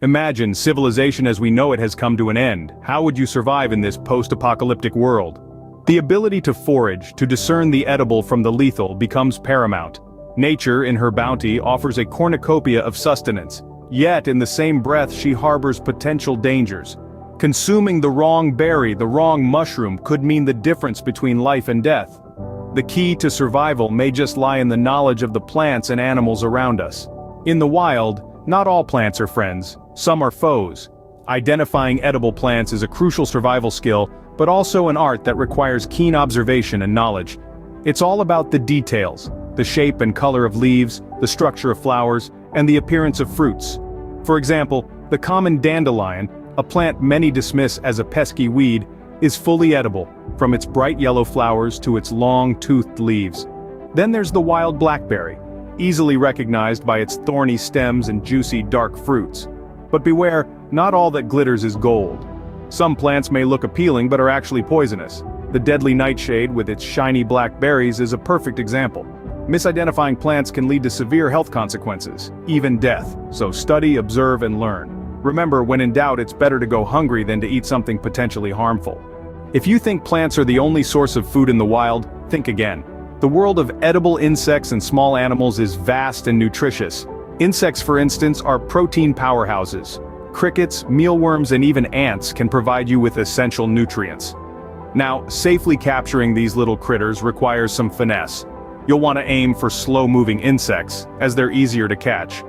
Imagine civilization as we know it has come to an end. How would you survive in this post-apocalyptic world? The ability to forage, to discern the edible from the lethal, becomes paramount. Nature, in her bounty, offers a cornucopia of sustenance. Yet, in the same breath, she harbors potential dangers. Consuming the wrong berry, the wrong mushroom, could mean the difference between life and death. The key to survival may just lie in the knowledge of the plants and animals around us. In the wild, not all plants are friends, some are foes. Identifying edible plants is a crucial survival skill, but also an art that requires keen observation and knowledge. It's all about the details, the shape and color of leaves, the structure of flowers, and the appearance of fruits. For example, the common dandelion, a plant many dismiss as a pesky weed, is fully edible, from its bright yellow flowers to its long-toothed leaves. Then there's the wild blackberry, easily recognized by its thorny stems and juicy dark fruits. But beware, not all that glitters is gold. Some plants may look appealing but are actually poisonous. The deadly nightshade with its shiny black berries is a perfect example. Misidentifying plants can lead to severe health consequences, even death, so study, observe, and learn. Remember, when in doubt, it's better to go hungry than to eat something potentially harmful. If you think plants are the only source of food in the wild, think again. The world of edible insects and small animals is vast and nutritious. Insects, for instance, are protein powerhouses. Crickets, mealworms, and even ants can provide you with essential nutrients. Now, safely capturing these little critters requires some finesse. You'll want to aim for slow-moving insects, as they're easier to catch.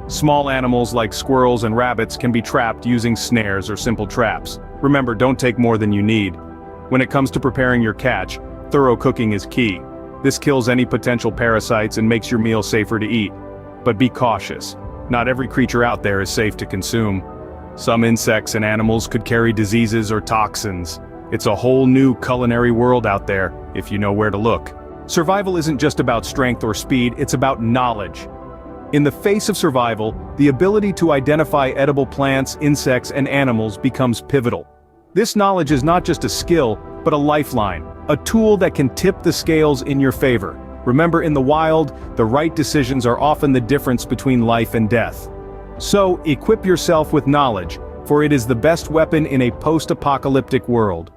Small animals like squirrels and rabbits can be trapped using snares or simple traps. Remember, don't take more than you need. When it comes to preparing your catch, thorough cooking is key. This kills any potential parasites and makes your meal safer to eat. But be cautious. Not every creature out there is safe to consume. Some insects and animals could carry diseases or toxins. It's a whole new culinary world out there, if you know where to look. Survival isn't just about strength or speed, it's about knowledge. In the face of survival, the ability to identify edible plants, insects, and animals becomes pivotal. This knowledge is not just a skill, but a lifeline, a tool that can tip the scales in your favor. Remember, in the wild, the right decisions are often the difference between life and death. So, equip yourself with knowledge, for it is the best weapon in a post-apocalyptic world.